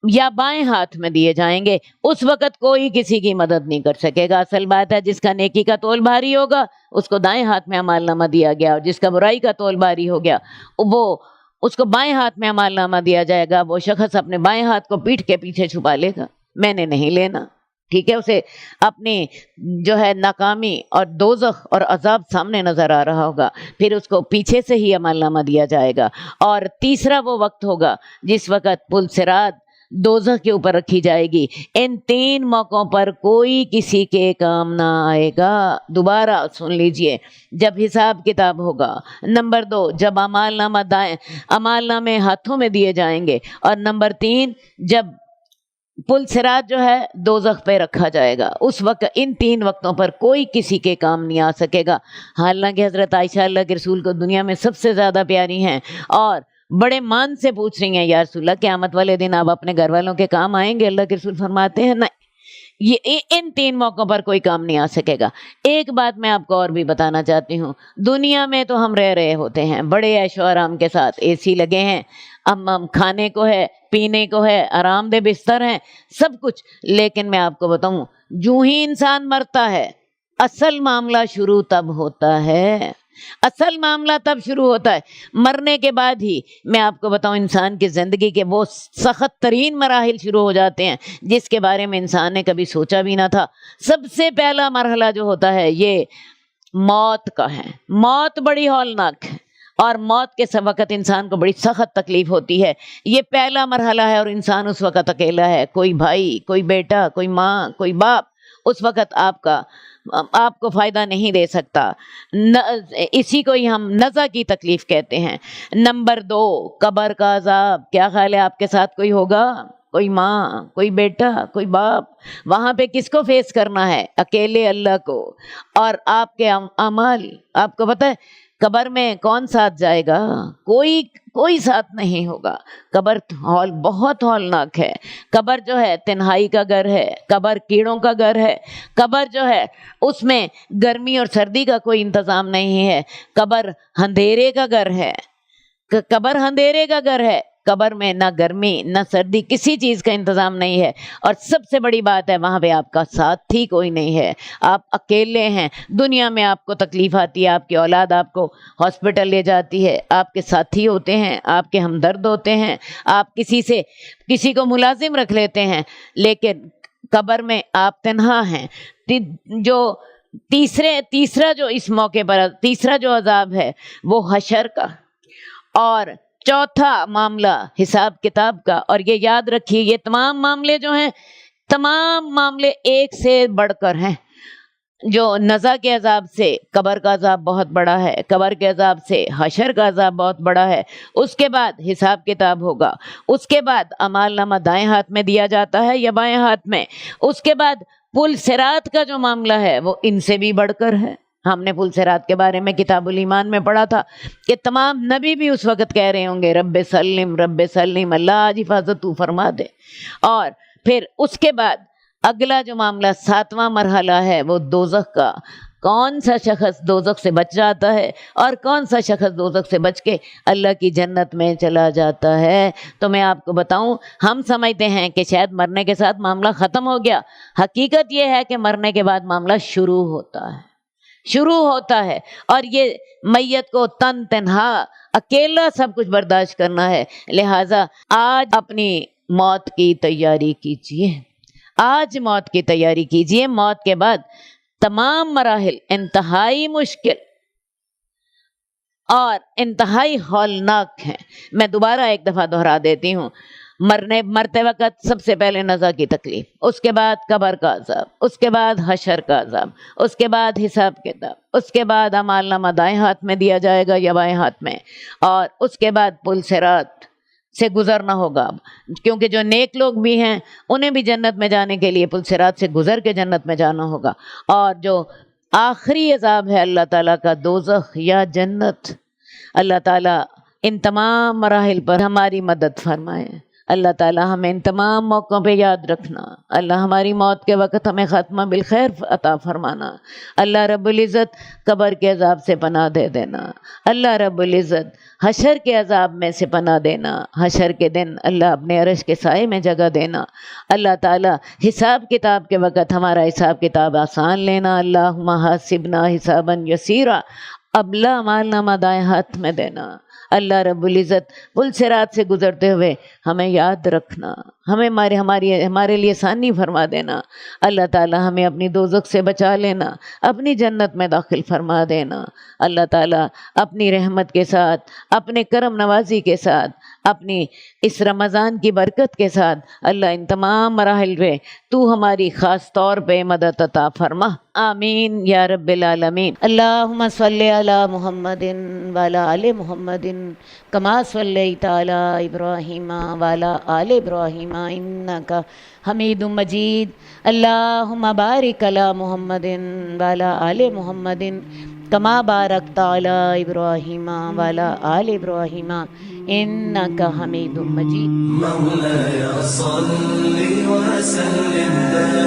یا بائیں ہاتھ میں دیے جائیں گے، اس وقت کوئی کسی کی مدد نہیں کر سکے گا۔ اصل بات ہے جس کا نیکی کا تول بھاری ہوگا اس کو دائیں ہاتھ میں اعمال نامہ دیا گیا، اور جس کا برائی کا تول بھاری ہو گیا وہ اس کو بائیں ہاتھ میں اعمال نامہ دیا جائے گا۔ وہ شخص اپنے بائیں ہاتھ کو پیٹھ کے پیچھے چھپا لے گا، میں نے نہیں لینا، ٹھیک ہے؟ اسے اپنی جو ہے ناکامی اور دوزخ اور عذاب سامنے نظر آ رہا ہوگا، پھر اس کو پیچھے سے ہی عمل نامہ دیا جائے گا۔ اور تیسرا وہ وقت ہوگا جس وقت پل صراط دوزخ کے اوپر رکھی جائے گی۔ ان 3 موقعوں پر کوئی کسی کے کام نہ آئے گا۔ دوبارہ سن لیجئے، جب حساب کتاب ہوگا، نمبر 2 جب اعمال نامے ہاتھوں میں دیے جائیں گے، اور نمبر 3 جب پل صراط جو ہے دوزخ پہ رکھا جائے گا، اس وقت ان 3 وقتوں پر کوئی کسی کے کام نہیں آ سکے گا۔ حالانکہ حضرت عائشہ اللہ کے رسول کو دنیا میں سب سے زیادہ پیاری ہیں، اور بڑے مان سے پوچھ رہی ہیں، یا رسول اللہ قیامت والے دن آپ اپنے گھر والوں کے کام آئیں گے؟ اللہ کے رسول فرماتے ہیں نہیں، یہ ان 3 موقعوں پر کوئی کام نہیں آ سکے گا۔ ایک بات میں آپ کو اور بھی بتانا چاہتی ہوں، دنیا میں تو ہم رہ رہے ہوتے ہیں بڑے عیش و آرام کے ساتھ، اے سی لگے ہیں، ہم کھانے کو ہے، پینے کو ہے، آرام دہ بستر ہیں، سب کچھ، لیکن میں آپ کو بتاؤں جو ہی انسان مرتا ہے اصل معاملہ شروع تب ہوتا ہے، اصل معاملہ تب شروع ہوتا ہے مرنے کے بعد ہی۔ میں آپ کو بتاؤں انسان کی زندگی کے وہ سخت ترین مراحل شروع ہو جاتے ہیں جس کے بارے میں انسان نے کبھی سوچا بھی نہ تھا۔ سب سے پہلا مرحلہ جو ہوتا ہے یہ موت کا ہے۔ موت بڑی ہولناک ہے، اور موت کے وقت انسان کو بڑی سخت تکلیف ہوتی ہے۔ یہ پہلا مرحلہ ہے، اور انسان اس وقت اکیلا ہے، کوئی بھائی، کوئی بیٹا، کوئی ماں، کوئی باپ اس وقت آپ کو فائدہ نہیں دے سکتا۔ اسی کو ہی ہم نزع کی تکلیف کہتے ہیں۔ نمبر 2 قبر کا عذاب۔ کیا خیال ہے آپ کے ساتھ کوئی ہوگا؟ کوئی ماں، کوئی بیٹا، کوئی باپ؟ وہاں پہ کس کو فیس کرنا ہے؟ اکیلے اللہ کو۔ اور آپ کے اعمال، آپ کو پتہ ہے قبر میں کون ساتھ جائے گا؟ کوئی ساتھ نہیں ہوگا۔ قبر بہت ہولناک ہے۔ قبر جو ہے تنہائی کا گھر ہے، قبر کیڑوں کا گھر ہے، قبر جو ہے اس میں گرمی اور سردی کا کوئی انتظام نہیں ہے، قبر اندھیرے کا گھر ہے، قبر اندھیرے کا گھر ہے۔ قبر میں نہ گرمی نہ سردی کسی چیز کا انتظام نہیں ہے، اور سب سے بڑی بات ہے وہاں پہ آپ کا ساتھی کوئی نہیں ہے، آپ اکیلے ہیں۔ دنیا میں آپ کو تکلیف آتی ہے، آپ کی اولاد آپ کو ہاسپٹل لے جاتی ہے، آپ کے ساتھی ہوتے ہیں، آپ کے ہمدرد ہوتے ہیں، آپ کسی کو ملازم رکھ لیتے ہیں، لیکن قبر میں آپ تنہا ہیں۔ جو تیسرا جو اس موقع پر تیسرا جو عذاب ہے وہ حشر کا، اور چوتھا معاملہ حساب کتاب کا۔ اور یہ یاد رکھیے یہ تمام معاملے جو ہیں، تمام معاملے ایک سے بڑھ کر ہیں۔ جو نزع کے عذاب سے قبر کا عذاب بہت بڑا ہے، قبر کے عذاب سے حشر کا عذاب بہت بڑا ہے، اس کے بعد حساب کتاب ہوگا، اس کے بعد اعمال نامہ دائیں ہاتھ میں دیا جاتا ہے یا بائیں ہاتھ میں، اس کے بعد پل صراط کا جو معاملہ ہے وہ ان سے بھی بڑھ کر ہے۔ ہم نے پل صراط کے بارے میں کتاب الایمان میں پڑھا تھا کہ تمام نبی بھی اس وقت کہہ رہے ہوں گے رب سلم، اللہ آج حفاظت تو فرما دے۔ اور پھر اس کے بعد اگلا جو معاملہ 7واں مرحلہ ہے وہ دوزخ کا۔ کون سا شخص دوزخ سے بچ جاتا ہے اور کون سا شخص دوزخ سے بچ کے اللہ کی جنت میں چلا جاتا ہے؟ تو میں آپ کو بتاؤں، ہم سمجھتے ہیں کہ شاید مرنے کے ساتھ معاملہ ختم ہو گیا، حقیقت یہ ہے کہ مرنے کے بعد معاملہ شروع ہوتا ہے، اور یہ میت کو تنہا اکیلا سب کچھ برداشت کرنا ہے۔ لہٰذا آج اپنی موت کی تیاری کیجیے، آج موت کی تیاری کیجیے۔ موت کے بعد تمام مراحل انتہائی مشکل اور انتہائی ہولناک ہیں۔ میں دوبارہ ایک دفعہ دہرا دیتی ہوں، مرتے وقت سب سے پہلے نزع کی تکلیف، اس کے بعد قبر کا عذاب، اس کے بعد حشر کا عذاب، اس کے بعد حساب کتاب، اس کے بعد اعمال نامہ دائیں ہاتھ میں دیا جائے گا یا بائیں ہاتھ میں، اور اس کے بعد پل صراط سے گزرنا ہوگا، کیونکہ جو نیک لوگ بھی ہیں انہیں بھی جنت میں جانے کے لیے پل صراط سے گزر کے جنت میں جانا ہوگا۔ اور جو آخری عذاب ہے اللہ تعالیٰ کا، دوزخ یا جنت، اللہ تعالیٰ ان تمام مراحل پر ہماری مدد فرمائے۔ اللہ تعالی ہمیں ان تمام موقعوں پہ یاد رکھنا، اللہ ہماری موت کے وقت ہمیں خاتمہ بالخیر عطا فرمانا، اللہ رب العزت قبر کے عذاب سے پناہ دے دینا، اللہ رب العزت حشر کے عذاب میں سے پناہ دینا، حشر کے دن اللہ اپنے عرش کے سائے میں جگہ دینا، اللہ تعالی حساب کتاب کے وقت ہمارا حساب کتاب آسان لینا، اللہم حاسبنا حسابا یسیرا، ابلا مالنا دائیں ہاتھ میں دینا، اللہ رب العزت پل صراط سے گزرتے ہوئے ہمیں یاد رکھنا، ہمیں ہمارے لیے آسانی فرما دینا، اللہ تعالی ہمیں اپنی دوزخ سے بچا لینا، اپنی جنت میں داخل فرما دینا، اللہ تعالی اپنی رحمت کے ساتھ، اپنے کرم نوازی کے ساتھ، اپنی اس رمضان کی برکت کے ساتھ اللہ ان تمام مراحل پہ تو ہماری خاص طور پہ مدد عطا فرما، آمین یا رب العالمین۔ اللہم صلی علی محمد وعلی آل محمد کما صلیت علی ابراہیم وعلی آل ابراہیم انک حمید مجید، اللہم بارک علی محمد وعلی آل محمد کما بارکت علی ابراہیم وعلی آل ابراہیم انک حمید مجید۔ مولاي صل وسلم